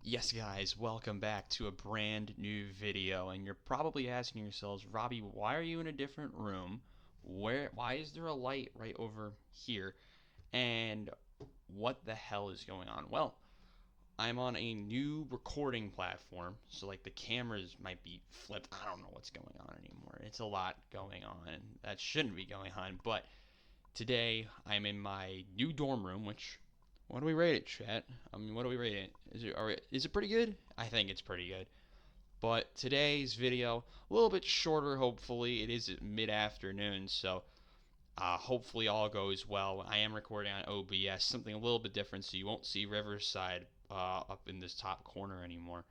Yes, guys, welcome back to a brand new video. And you're probably asking yourselves, Robbie, why are you in a different room? Why is there a light right over here? And what the hell is going on? Well, I'm on a new recording platform, so like the cameras might be flipped. I don't know what's going on anymore. It's a lot going on that shouldn't be going on. But today I'm in my new dorm room, which what do we rate it, chat? I mean, what do we rate it? Is it pretty good? I think it's pretty good. But today's video a little bit shorter. Hopefully, it is mid-afternoon, so hopefully all goes well. I am recording on OBS, something a little bit different, so you won't see Riverside up in this top corner anymore,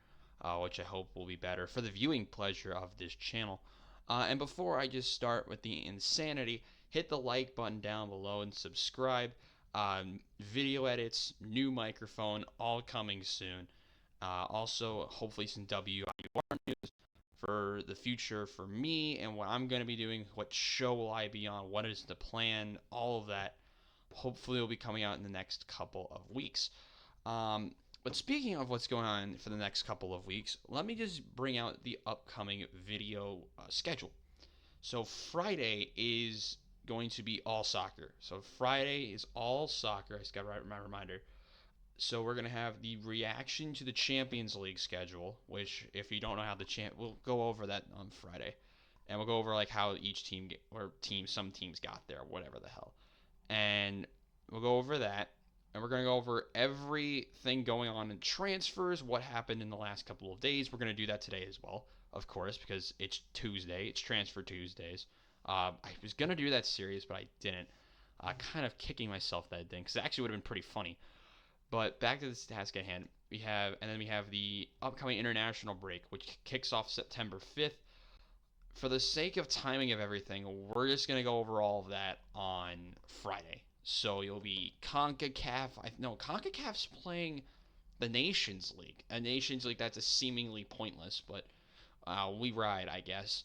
which I hope will be better for the viewing pleasure of this channel. And before I just start with the insanity, hit the like button down below and subscribe. Video edits, new microphone, all coming soon. Also, hopefully some WIUR news for the future for me and what I'm going to be doing. What show will I be on? What is the plan? All of that. Hopefully, will be coming out in the next couple of weeks. Um, but speaking of what's going on for the next couple of weeks, let me just bring out the upcoming video schedule. So Friday is going to be all soccer. So Friday is all soccer. I just got to write my reminder. So we're gonna have the reaction to the Champions League schedule, which if you don't know how we'll go over that on Friday, and we'll go over like how each some teams got there, whatever the hell, and we'll go over that, and we're gonna go over everything going on in transfers, what happened in the last couple of days. We're gonna do that today as well, of course, because it's Tuesday, it's Transfer Tuesdays. I was gonna do that series, but I didn't. Kind of kicking myself that I didn't, because it actually would have been pretty funny. But back to this task at hand, we have the upcoming international break, which kicks off September 5th. For the sake of timing of everything, we're just gonna go over all of that on Friday. So you'll be CONCACAF. No, CONCACAF's playing the Nations League, a Nations League that's a seemingly pointless, but we ride, I guess.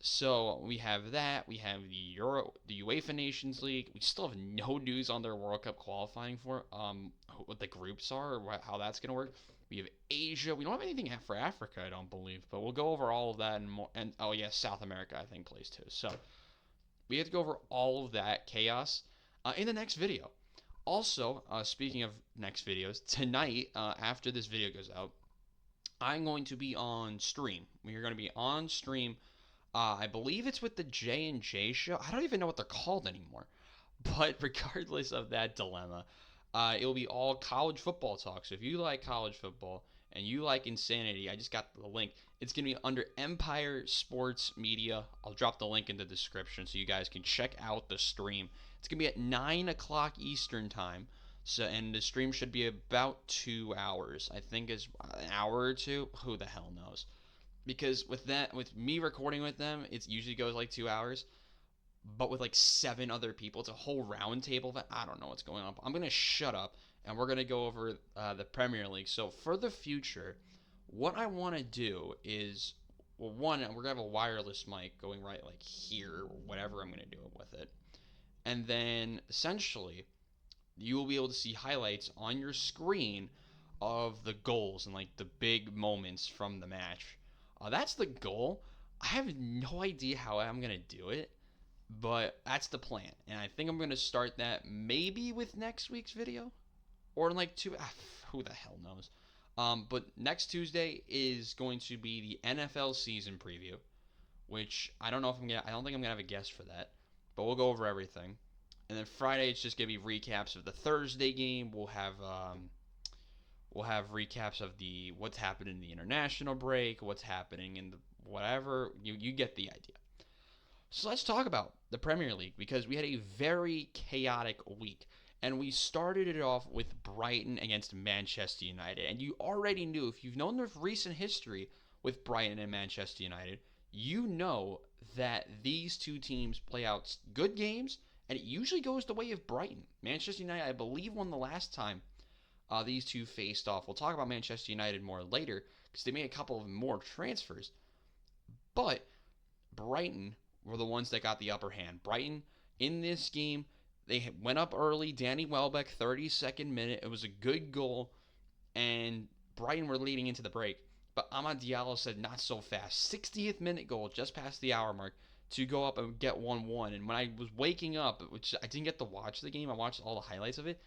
So we have that. We have the UEFA Nations League. We still have no news on their World Cup qualifying for what the groups are or how that's gonna work. We have Asia. We don't have anything for Africa, I don't believe, but we'll go over all of that and more. And oh yeah, South America I think plays too. So we have to go over all of that chaos in the next video. Also, speaking of next videos, tonight after this video goes out, I'm going to be on stream. We are going to be on stream. I believe it's with the J&J show. I don't even know what they're called anymore. But regardless of that dilemma, it'll be all college football talk. So if you like college football and you like insanity, I just got the link. It's going to be under Empire Sports Media. I'll drop the link in the description so you guys can check out the stream. It's going to be at 9 o'clock Eastern time. So, and the stream should be about 2 hours. I think it's an hour or two. Who the hell knows? Because with me recording with them, it usually goes like 2 hours. But with like 7 other people, it's a whole round table that I don't know what's going on. I'm gonna shut up and we're gonna go over the Premier League. So for the future, what I want to do is, well, one, we're gonna have a wireless mic going right like here, or whatever I'm gonna do with it, and then essentially you will be able to see highlights on your screen of the goals and like the big moments from the match. That's the goal. I have no idea how I'm gonna do it, but that's the plan, and I think I'm gonna start that maybe with next week's video, or in like two. Who the hell knows? But next Tuesday is going to be the NFL season preview, which I don't know if I'm gonna. I don't think I'm gonna have a guest for that, but we'll go over everything. And then Friday it's just gonna be recaps of the Thursday game. We'll have recaps of the what's happened in the international break, what's happening in the whatever. You get the idea. So let's talk about the Premier League because we had a very chaotic week. And we started it off with Brighton against Manchester United. And you already knew, if you've known the recent history with Brighton and Manchester United, you know that these two teams play out good games, and it usually goes the way of Brighton. Manchester United, I believe, won the last time these two faced off. We'll talk about Manchester United more later because they made a couple of more transfers. But Brighton were the ones that got the upper hand. Brighton, in this game, they went up early. Danny Welbeck, 32nd minute. It was a good goal. And Brighton were leading into the break, but Amad Diallo said not so fast. 60th minute goal, just past the hour mark, to go up and get 1-1. And when I was waking up, which I didn't get to watch the game, I watched all the highlights of it,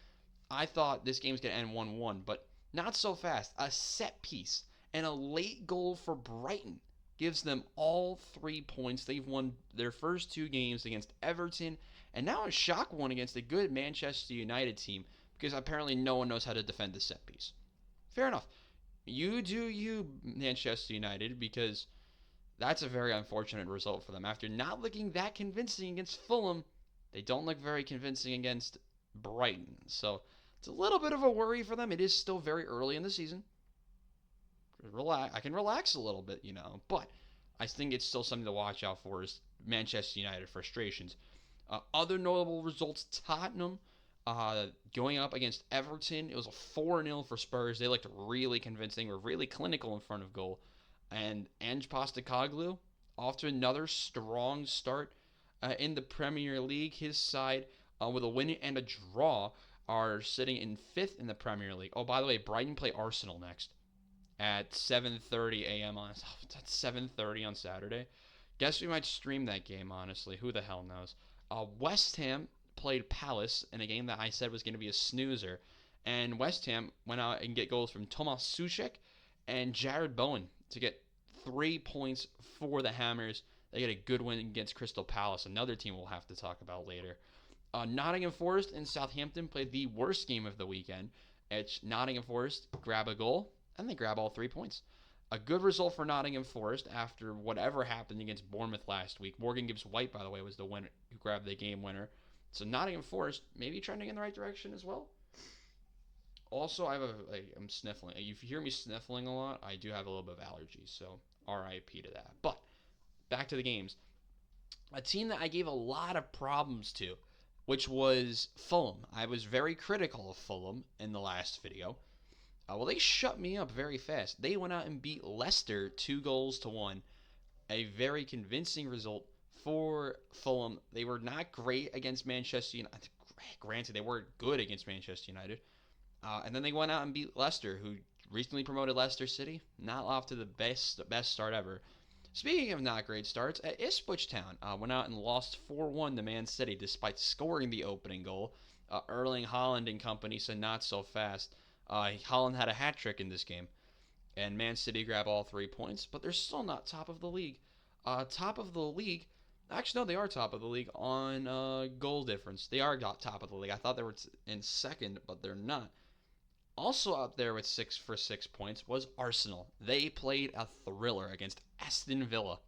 I thought this game was going to end 1-1, but not so fast. A set piece and a late goal for Brighton gives them all 3 points. They've won their first 2 games against Everton, and now a shock one against a good Manchester United team, because apparently no one knows how to defend the set piece. Fair enough. You do you, Manchester United, because that's a very unfortunate result for them. After not looking that convincing against Fulham, they don't look very convincing against Brighton. So it's a little bit of a worry for them. It is still very early in the season. I can relax a little bit, but I think it's still something to watch out for is Manchester United frustrations. Other notable results, Tottenham going up against Everton. It was a 4-0 for Spurs. They looked really convincing, were really clinical in front of goal. And Ange Postecoglou, off to another strong start in the Premier League. His side, with a win and a draw, are sitting in 5th in the Premier League. Oh, by the way, Brighton play Arsenal next at 7:30 a.m. That's 7:30 on Saturday. Guess we might stream that game, honestly. Who the hell knows? West Ham played Palace in a game that I said was going to be a snoozer. And West Ham went out and get goals from Tomas Suchek and Jared Bowen to get 3 points for the Hammers. They get a good win against Crystal Palace, another team we'll have to talk about later. Nottingham Forest and Southampton played the worst game of the weekend. It's Nottingham Forest grab a goal, and they grab all 3 points. A good result for Nottingham Forest after whatever happened against Bournemouth last week. Morgan Gibbs-White, by the way, was the winner who grabbed the game winner. So Nottingham Forest maybe trending in the right direction as well. Also, I'm sniffling. If you hear me sniffling a lot, I do have a little bit of allergies, so RIP to that. But back to the games. A team that I gave a lot of problems to, which was Fulham. I was very critical of Fulham in the last video. Well, they shut me up very fast. They went out and beat Leicester 2-1. A very convincing result for Fulham. They were not great against Manchester United. Granted, they were good against Manchester United. And then they went out and beat Leicester, who recently promoted Leicester City. Not off to the best start ever. Speaking of not great starts, Ipswich Town went out and lost 4-1 to Man City despite scoring the opening goal. Erling Haaland and company said not so fast. Haaland had a hat trick in this game. And Man City grab all 3 points, but they're still not top of the league. Top of the league, actually no, they are top of the league on goal difference. They are top of the league. I thought they were in second, but they're not. Also up there with 6 points was Arsenal. They played a thriller against Aston Villa.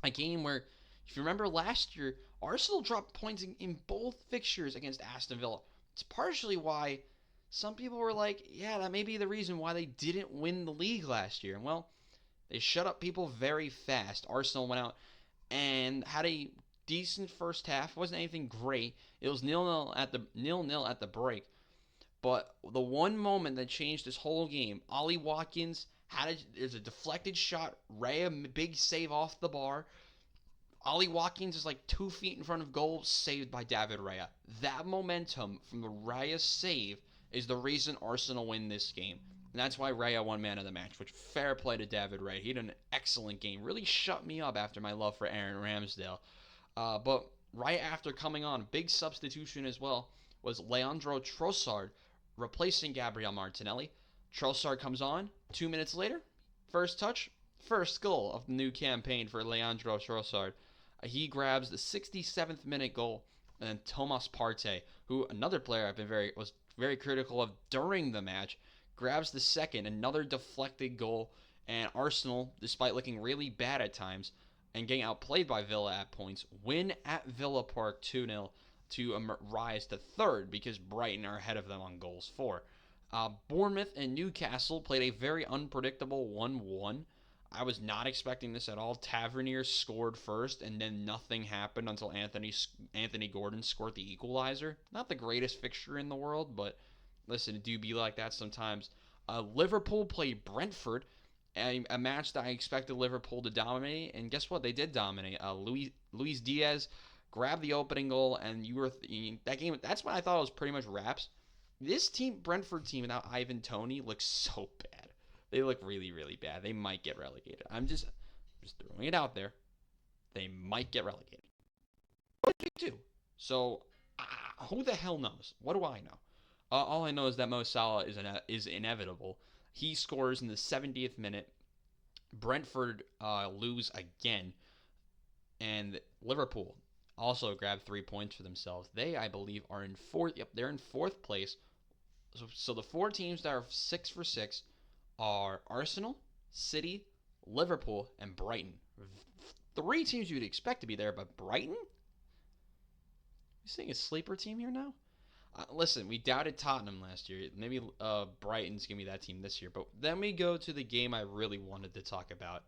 A game where, if you remember last year, Arsenal dropped points in both fixtures against Aston Villa. It's partially why some people were like, yeah, that may be the reason why they didn't win the league last year. Well, they shut up people very fast. Arsenal went out and had a decent first half. It wasn't anything great. It was 0-0 at the break. But the one moment that changed this whole game, Ollie Watkins there's a deflected shot, Raya big save off the bar. Ollie Watkins is like 2 feet in front of goal, saved by David Raya. That momentum from the Raya save is the reason Arsenal win this game. And that's why Raya won man of the match, which fair play to David Raya. He had an excellent game. Really shut me up after my love for Aaron Ramsdale. But right after coming on, big substitution as well, was Leandro Trossard, replacing Gabriel Martinelli. Trossard comes on 2 minutes later. First touch, first goal of the new campaign for Leandro Trossard. He grabs the 67th minute goal, and Thomas Partey, who another player was very critical of during the match, grabs the second, another deflected goal, and Arsenal, despite looking really bad at times and getting outplayed by Villa at points, win at Villa Park 2-0 to rise to third because Brighton are ahead of them on goals for. Bournemouth and Newcastle played a very unpredictable 1-1. I was not expecting this at all. Tavernier scored first, and then nothing happened until Anthony Gordon scored the equalizer. Not the greatest fixture in the world, but listen, it do be like that sometimes. Liverpool played Brentford, a match that I expected Liverpool to dominate, and guess what? They did dominate. Luis Diaz grabbed the opening goal, and that game. That's when I thought it was pretty much wraps. This Brentford team without Ivan Toney looks so bad. They look really, really bad. They might get relegated. I'm just throwing it out there. They might get relegated. What do you do? So, who the hell knows? What do I know? All I know is that Mo Salah is inevitable. He scores in the 70th minute. Brentford lose again, and Liverpool also grabbed 3 points for themselves. They, I believe, are in fourth. Yep, they're in fourth place. So the four teams that are 6 for 6 are Arsenal, City, Liverpool, and Brighton. Three teams you'd expect to be there, but Brighton? You seeing a sleeper team here now? Listen, we doubted Tottenham last year. Maybe Brighton's going to be that team this year. But then we go to the game I really wanted to talk about.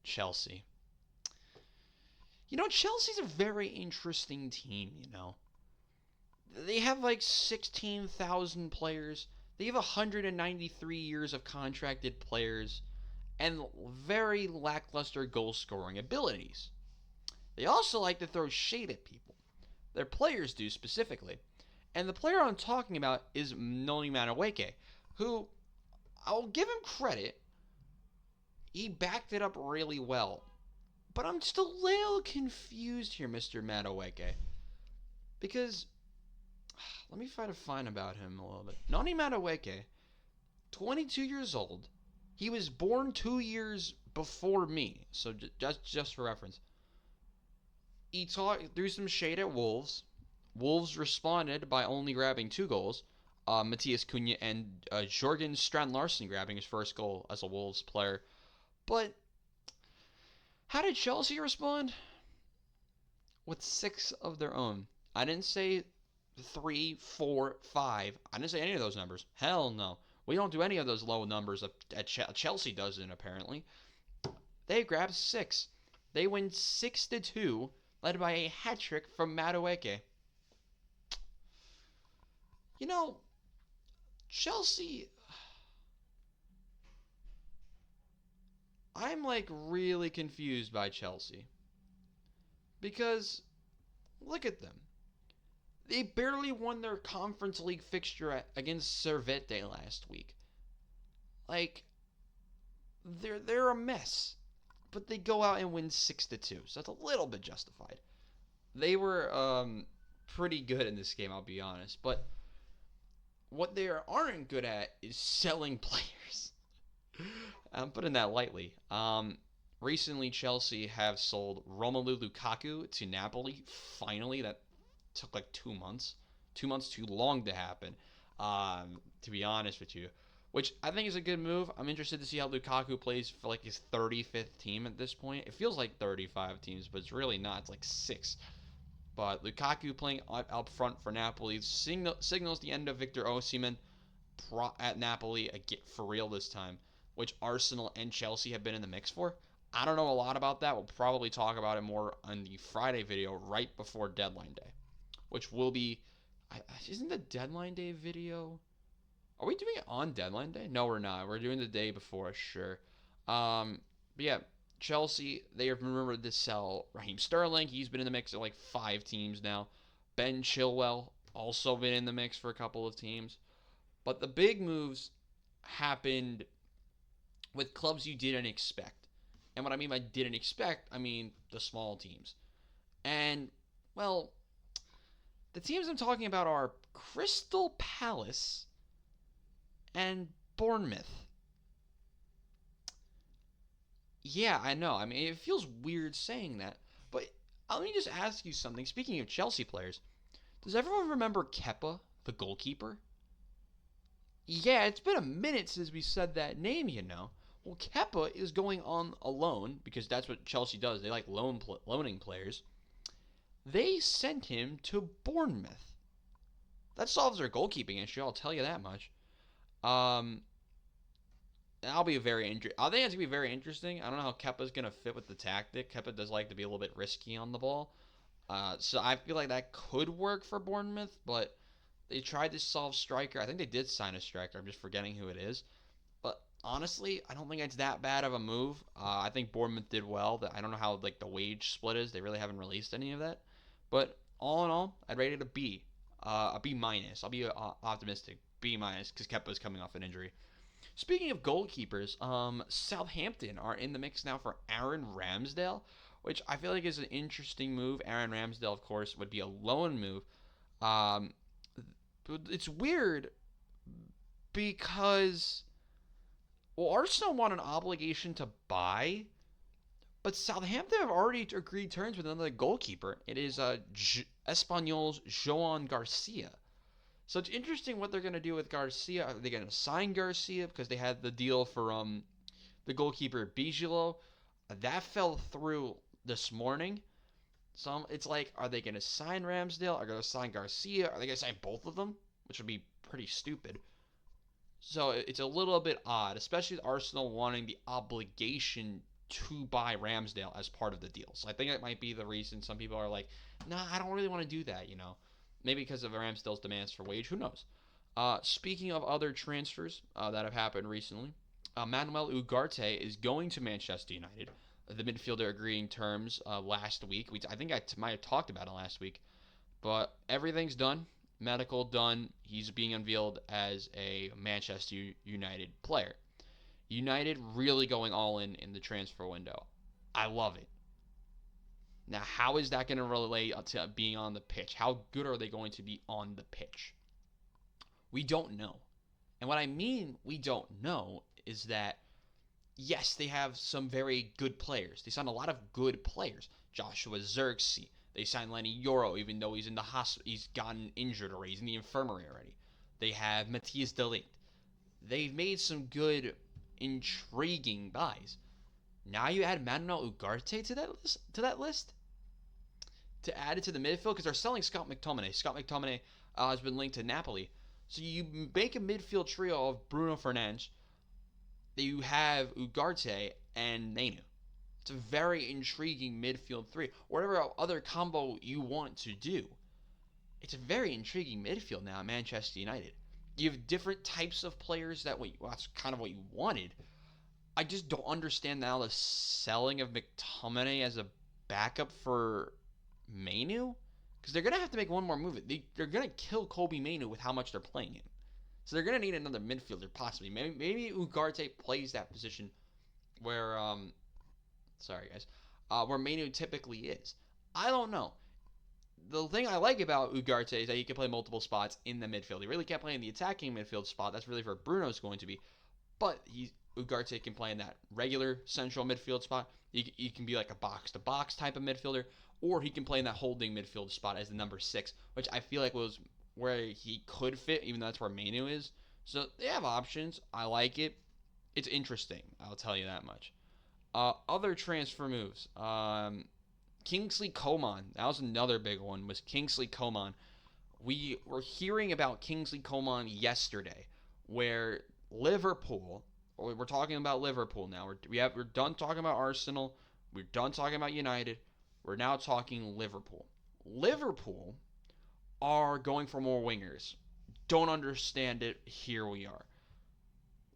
Chelsea. Chelsea's a very interesting team, They have like 16,000 players. They have 193 years of contracted players and very lackluster goal scoring abilities. They also like to throw shade at people. Their players do specifically. And the player I'm talking about is Noni Madueke, who, I'll give him credit, he backed it up really well. But I'm just a little confused here, Mr. Madueke. Because, let me try to find about him a little bit. Noni Madueke, 22 years old. He was born 2 years before me. So just for reference. He threw some shade at Wolves. Wolves responded by only grabbing 2 goals. Matthias Cunha and Jorgen Strand Larsen grabbing his first goal as a Wolves player. But how did Chelsea respond? With 6 of their own. I didn't say 3, 4, 5. I didn't say any of those numbers. Hell no. We don't do any of those low numbers that Chelsea doesn't, apparently. They grabbed 6. They win 6-2, led by a hat trick from Madueke. Chelsea, I'm like really confused by Chelsea. Because, look at them. They barely won their Conference League fixture against Servette last week. Like, they're a mess. But they go out and win 6-2, so that's a little bit justified. They were pretty good in this game, I'll be honest. But what they aren't good at is selling players. I'm putting that lightly. Recently, Chelsea have sold Romelu Lukaku to Napoli. Finally, that took like 2 months. 2 months too long to happen, to be honest with you. Which I think is a good move. I'm interested to see how Lukaku plays for like his 35th team at this point. It feels like 35 teams, but it's really not. It's like 6. But Lukaku playing up front for Napoli signals the end of Victor Osimhen at Napoli for real this time, which Arsenal and Chelsea have been in the mix for. I don't know a lot about that. We'll probably talk about it more on the Friday video right before deadline day, which will be, isn't the deadline day video? Are we doing it on deadline day? No, we're not. We're doing the day before, sure. But yeah, Chelsea, they have remembered to sell Raheem Sterling. He's been in the mix of like 5 teams now. Ben Chilwell, also been in the mix for a couple of teams. But the big moves happened with clubs you didn't expect. And what I mean by didn't expect, I mean the small teams. And, well, the teams I'm talking about are Crystal Palace and Bournemouth. Yeah, I know. I mean, it feels weird saying that. But let me just ask you something. Speaking of Chelsea players, does everyone remember Kepa, the goalkeeper? Yeah, it's been a minute since we said that name, Well, Kepa is going on a loan, because that's what Chelsea does. They like loaning players. They sent him to Bournemouth. That solves their goalkeeping issue, I'll tell you that much. I'll be very interested. I think it's going to be very interesting. I don't know how Kepa's going to fit with the tactic. Kepa does like to be a little bit risky on the ball. So I feel like that could work for Bournemouth, but they tried to solve striker. I think they did sign a striker. I'm just forgetting who it is. But honestly, I don't think it's that bad of a move. I think Bournemouth did well. I don't know how like the wage split is. They really haven't released any of that. But all in all, I'd rate it a B. A B minus. I'll be optimistic. B minus because Kepa's coming off an injury. Speaking of goalkeepers, Southampton are in the mix now for Aaron Ramsdale, which I feel like is an interesting move. Aaron Ramsdale, of course, would be a loan move. Um, it's weird because Arsenal want an obligation to buy, but Southampton have already agreed terms with another goalkeeper. It is Espanyol's Joan Garcia. So it's interesting what they're going to do with Garcia. Are they going to sign Garcia because they had the deal for the goalkeeper Bijilo? That fell through this morning. So it's like, are they going to sign Ramsdale? Are they going to sign Garcia? Are they going to sign both of them? Which would be pretty stupid. So it's a little bit odd, especially with Arsenal wanting the obligation to buy Ramsdale as part of the deal. So I think that might be the reason some people are like, nah, I don't really want to do that, Maybe because of Ramsdale's demands for wage. Who knows? Speaking of other transfers that have happened recently, Manuel Ugarte is going to Manchester United. The midfielder agreeing terms last week. I think I might have talked about it last week. But everything's done. Medical done. He's being unveiled as a Manchester United player. United really going all in the transfer window. I love it. Now, how is that going to relate to being on the pitch? How good are they going to be on the pitch? We don't know. And what I mean we don't know is that, yes, they have some very good players. They signed a lot of good players. Joshua Zirkzee. They signed Lenny Yoro, even though he's in the hospital. He's gotten injured already. He's in the infirmary already. They have Matthias de Ligt. They've made some good, intriguing buys. Now you add Manuel Ugarte to that list? To add it to the midfield? Because they're selling Scott McTominay. Scott McTominay has been linked to Napoli. So you make a midfield trio of Bruno Fernandes. You have Ugarte and Nenu. It's a very intriguing midfield three. Whatever other combo you want to do. It's a very intriguing midfield now at Manchester United. You have different types of players that's kind of what you wanted. I just don't understand now the selling of McTominay as a backup for Mainu. Because they're going to have to make one more move. They're going to kill Kobe Mainu with how much they're playing him. So they're going to need another midfielder possibly. Maybe Ugarte plays that position where where Mainu typically is. I don't know. The thing I like about Ugarte is that he can play multiple spots in the midfield. He really can't play in the attacking midfield spot. That's really where Bruno's going to be. But Ugarte can play in that regular central midfield spot. He can be like a box-to-box type of midfielder. Or he can play in that holding midfield spot as the number 6, which I feel like was where he could fit, even though that's where Mainu is. So they have options. I like it. It's interesting. I'll tell you that much. Other transfer moves. Kingsley Coman. That was another big one, was Kingsley Coman. We were hearing about Kingsley Coman yesterday, where Liverpool, or we're talking about Liverpool now. We're done talking about Arsenal. We're done talking about United. We're now talking Liverpool. Liverpool are going for more wingers. Don't understand it. Here we are.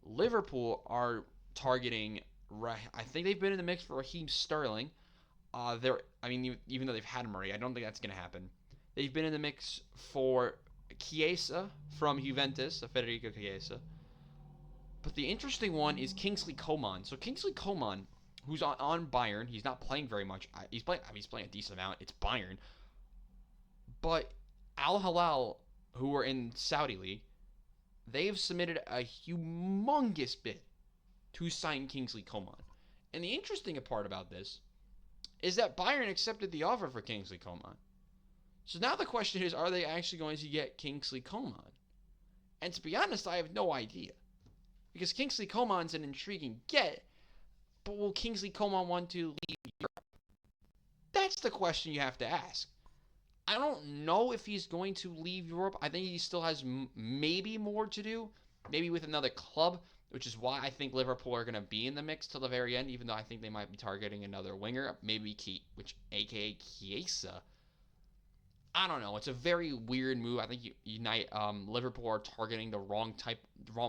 Liverpool are targeting, I think they've been in the mix for Raheem Sterling. Even though they've had Murray, I don't think that's going to happen. They've been in the mix for Chiesa from Juventus, Federico Chiesa. But the interesting one is Kingsley Coman. So Kingsley Coman, who's on Bayern, he's not playing very much. He's playing a decent amount. It's Bayern. But Al Hilal, who are in Saudi League, they've submitted a humongous bid to sign Kingsley Coman. And the interesting part about this is that Bayern accepted the offer for Kingsley Coman. So now the question is, are they actually going to get Kingsley Coman? And to be honest, I have no idea. Because Kingsley Coman's an intriguing get, but will Kingsley Coman want to leave Europe? That's the question you have to ask. I don't know if he's going to leave Europe. I think he still has maybe more to do, maybe with another club, which is why I think Liverpool are going to be in the mix till the very end, even though I think they might be targeting another winger, maybe aka Chiesa. I don't know. It's a very weird move. I think Liverpool are targeting the wrong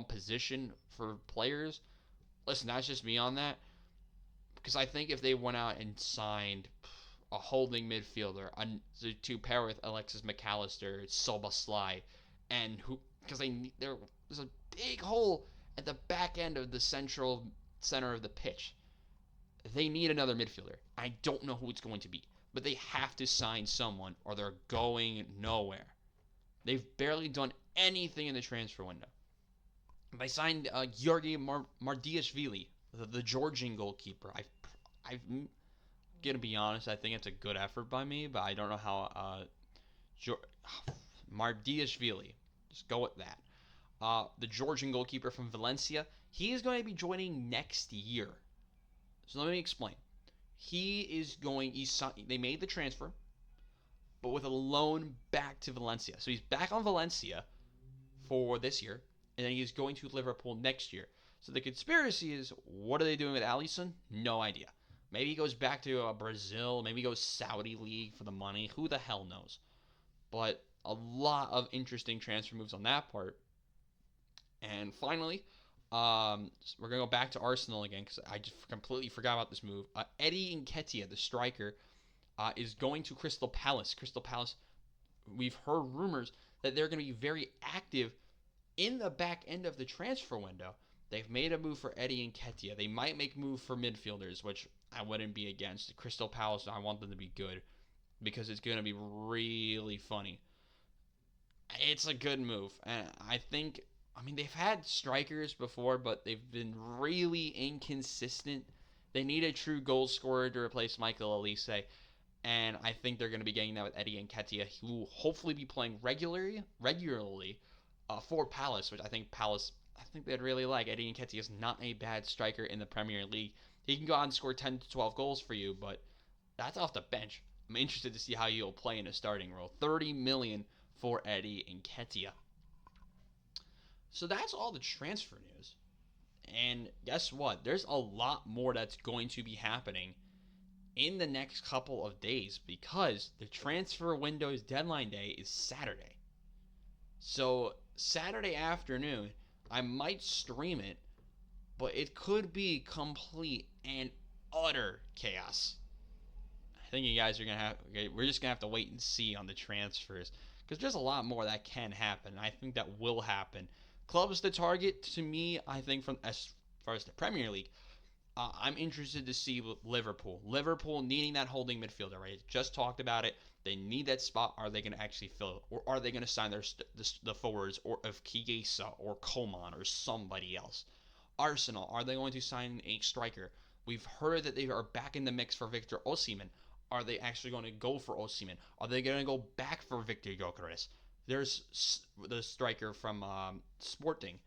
position for players. Listen, that's just me on that. Because I think if they went out and signed a holding midfielder to pair with Alexis McAllister, Szoboszlai, and because there's a big hole at the back end of the central center of the pitch. They need another midfielder. I don't know who it's going to be, but they have to sign someone or they're going nowhere. They've barely done anything in the transfer window. They signed Georgi Mardiashvili, the Georgian goalkeeper. I'm gonna be honest. I think it's a good effort by me, but I don't know how. Mardiashvili, just go with that. The Georgian goalkeeper from Valencia. He is going to be joining next year. So let me explain. He is going. They made the transfer, but with a loan back to Valencia. So he's back on Valencia for this year, and then he's going to Liverpool next year. So the conspiracy is, what are they doing with Alisson? No idea. Maybe he goes back to Brazil. Maybe he goes Saudi League for the money. Who the hell knows? But a lot of interesting transfer moves on that part. And finally, we're going to go back to Arsenal again because I just completely forgot about this move. Eddie Nketiah, the striker, is going to Crystal Palace. Crystal Palace, we've heard rumors that they're going to be very active in the back end of the transfer window. They've made a move for Eddie Nketiah. They might make a move for midfielders, which I wouldn't be against. Crystal Palace, I want them to be good because it's going to be really funny. It's a good move. And they've had strikers before, but they've been really inconsistent. They need a true goal scorer to replace Michael Olise. And I think they're going to be getting that with Eddie Nketiah. He will hopefully be playing regularly for Palace, which I think they'd really like. Eddie Nketiah is not a bad striker in the Premier League. He can go out and score 10 to 12 goals for you, but that's off the bench. I'm interested to see how he'll play in a starting role. $30 million for Eddie Nketiah. So that's all the transfer news. And guess what? There's a lot more that's going to be happening in the next couple of days because the transfer window's deadline day is Saturday. So Saturday afternoon, I might stream it, but it could be complete and utter chaos. I think you guys we're just going to have to wait and see on the transfers because there's a lot more that can happen. I think that will happen. Clubs to target, to me, I think from as far as the Premier League, I'm interested to see Liverpool. Liverpool needing that holding midfielder, right? Just talked about it. They need that spot. Are they going to actually fill it? Or are they going to sign the forwards or of Chiesa or Coman or somebody else? Arsenal, are they going to sign a striker? We've heard that they are back in the mix for Victor Osimhen. Are they actually going to go for Osimhen? Are they going to go back for Victor Gyökeres? There's the striker from Sporting.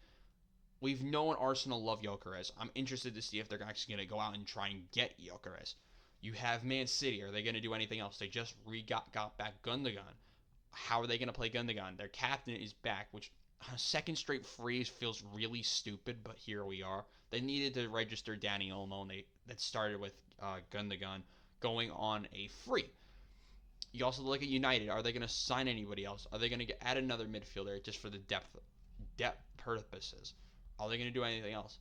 We've known Arsenal love Gyökeres. I'm interested to see if they're actually going to go out and try and get Gyökeres. You have Man City. Are they going to do anything else? They just got back Gundogan. How are they going to play Gundogan? Their captain is back, which a second straight freeze feels really stupid, but here we are. They needed to register Danny Olmo, that started with Gundogan going on a free. You also look at United. Are they going to sign anybody else? Are they going to add another midfielder just for the depth purposes? Are they going to do anything else?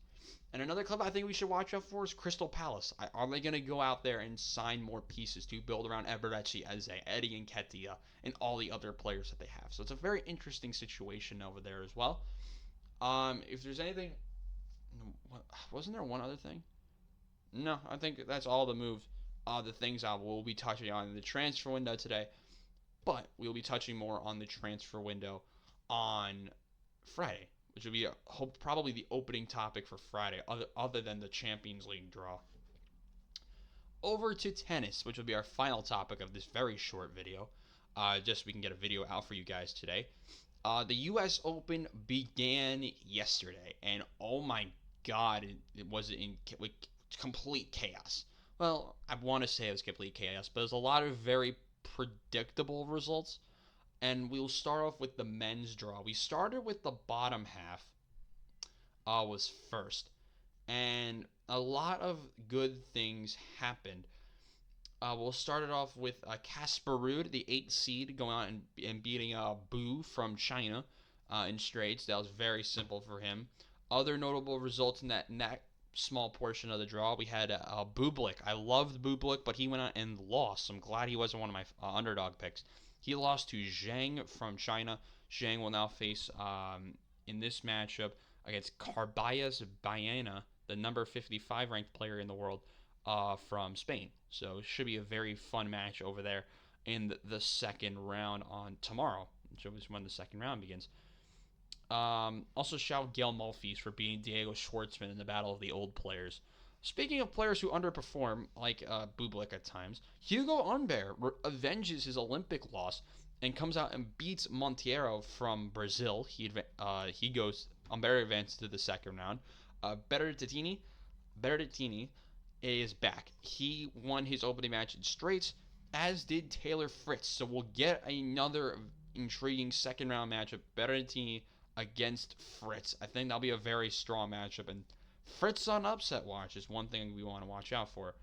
And another club I think we should watch out for is Crystal Palace. Are they going to go out there and sign more pieces to build around Eberechi, Eze, Eddie Nketiah, and all the other players that they have? So it's a very interesting situation over there as well. If there's anything... Wasn't there one other thing? No, I think that's all the moves. The things I will be touching on in the transfer window today. But we'll be touching more on the transfer window on Friday, which will be probably the opening topic for Friday, other than the Champions League draw. Over to tennis, which will be our final topic of this very short video. Just so we can get a video out for you guys today. The U.S. Open began yesterday, and oh my God, it was in complete chaos. Well, I want to say it was complete chaos, but there's a lot of very predictable results. And we'll start off with the men's draw. We started with the bottom half was first. And a lot of good things happened. We'll start it off with Casper Ruud, the 8th seed, going on and beating Bu from China in straights. That was very simple for him. Other notable results in that small portion of the draw, we had Bublik. I loved Bublik, but he went out and lost. I'm glad he wasn't one of my underdog picks. He lost to Zhang from China. Zhang will now face in this matchup against Carballes Baena, the number 55 ranked player in the world from Spain. So it should be a very fun match over there in the second round on tomorrow, which is when the second round begins. Also, shout Gail Monfils for beating Diego Schwartzman in the Battle of the Old Players. Speaking of players who underperform, like Bublik at times, Hugo Humbert avenges his Olympic loss and comes out and beats Monteiro from Brazil. He goes Humbert advances to the second round. Berrettini is back. He won his opening match in straights, as did Taylor Fritz. So we'll get another intriguing second round matchup. Berrettini against Fritz. I think that'll be a very strong matchup, and Fritz on upset watch is one thing we want to watch out for.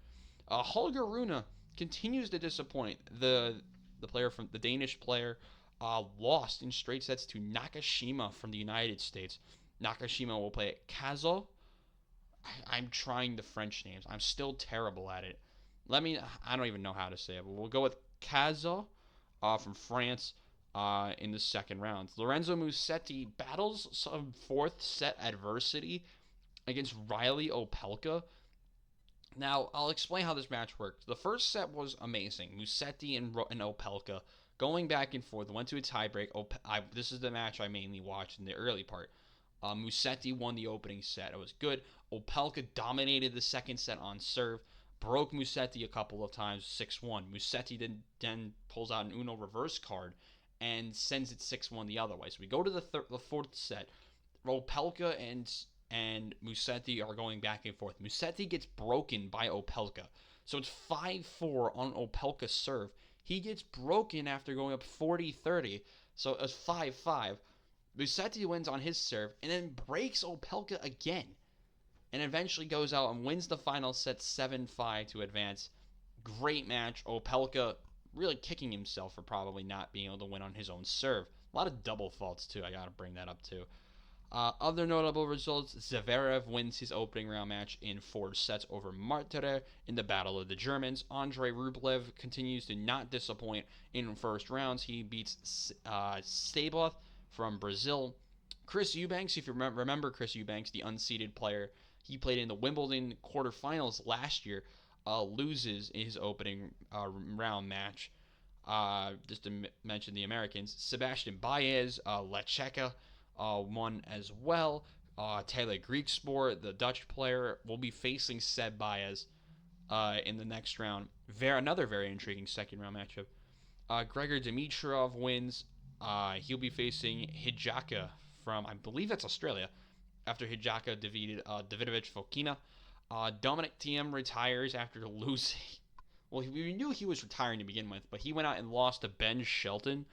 Holger Rune continues to disappoint. The player from the Danish player lost in straight sets to Nakashima from the United States. Nakashima will play Kazo. I'm trying the French names. I'm still terrible at it. I don't even know how to say it, but we'll go with Kazo from France in the second round. Lorenzo Musetti battles some fourth set adversity against Riley Opelka. Now, I'll explain how this match worked. The first set was amazing. Musetti and Opelka going back and forth, went to a tiebreak. This is the match I mainly watched in the early part. Musetti won the opening set. It was good. Opelka dominated the second set on serve, broke Musetti a couple of times, 6-1. Musetti then pulls out an Uno reverse card and sends it 6-1 the other way. So we go to the fourth set. Opelka and Musetti are going back and forth. Musetti gets broken by Opelka. So it's 5-4 on Opelka's serve. He gets broken after going up 40-30. So it's 5-5. Musetti wins on his serve and then breaks Opelka again. And eventually goes out and wins the final set 7-5 to advance. Great match. Opelka really kicking himself for probably not being able to win on his own serve. A lot of double faults too. I got to bring that up too. Other notable results, Zverev wins his opening round match in 4 sets over Martere in the Battle of the Germans. Andrei Rublev continues to not disappoint in first rounds. He beats Staboth from Brazil. Chris Eubanks, if you remember Chris Eubanks, the unseeded player, he played in the Wimbledon quarterfinals last year, loses his opening round match. Just to mention the Americans, Sebastian Baez, Lecheka, won as well. Taylor Griekspoor, the Dutch player, will be facing Seb Baez in the next round. Another very intriguing second round matchup. Gregor Dimitrov wins. He'll be facing Hijaka from, I believe that's Australia, after Hijaka defeated Davidovich Fokina. Dominic Thiem retires after losing. Well, we knew he was retiring to begin with, but he went out and lost to Ben Shelton,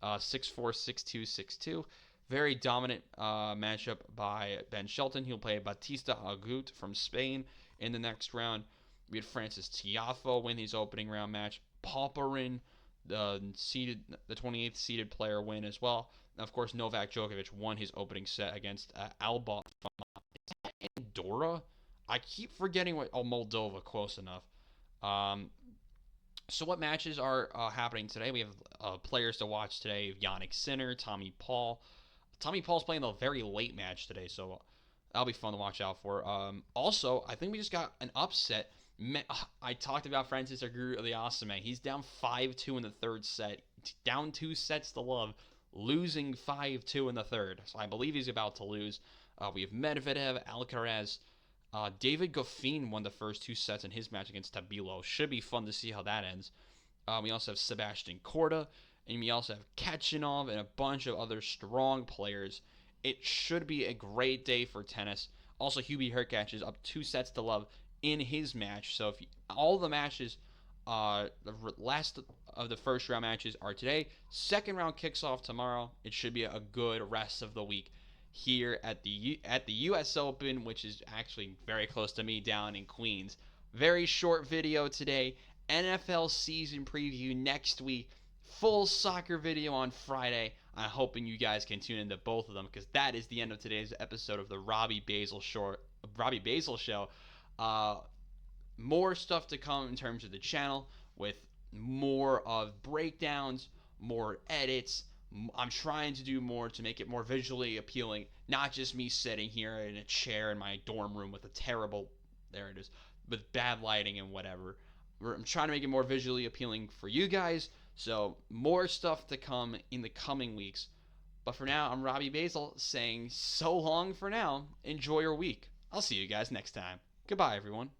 6-4, 6-2, 6-2. Very dominant matchup by Ben Shelton. He'll play Batista Agut from Spain in the next round. We had Francis Tiafoe win his opening round match. Popyrin, the 28th seeded player, win as well. And of course, Novak Djokovic won his opening set against Alba from Andorra. I keep forgetting Moldova, close enough. So what matches are happening today? We have players to watch today. Yannick Sinner, Tommy Paul. Tommy Paul's playing a very late match today, so that'll be fun to watch out for. Also, I think we just got an upset. I talked about Francis Auger-Aliassime. He's down 5-2 in the third set, down 2 sets to love, losing 5-2 in the third. So I believe he's about to lose. We have Medvedev, Alcaraz. David Goffin won the first 2 sets in his match against Tabilo. Should be fun to see how that ends. We also have Sebastian Korda. And we also have Kachanov and a bunch of other strong players. It should be a great day for tennis. Also, Hubie Hurkacz is up 2 sets to love in his match. So all the matches, the last of the first round matches are today. Second round kicks off tomorrow. It should be a good rest of the week here at the U.S. Open, which is actually very close to me down in Queens. Very short video today. NFL season preview next week. Full soccer video on Friday. I'm hoping you guys can tune into both of them, because that is the end of today's episode of the Robbie Basel Show. More stuff to come in terms of the channel, with more of breakdowns, more edits, I'm trying to do more to make it more visually appealing, not just me sitting here in a chair in my dorm room with a terrible, there it is, with bad lighting and whatever. I'm trying to make it more visually appealing for you guys. So more stuff to come in the coming weeks. But for now, I'm Robbie Basel saying so long for now. Enjoy your week. I'll see you guys next time. Goodbye, everyone.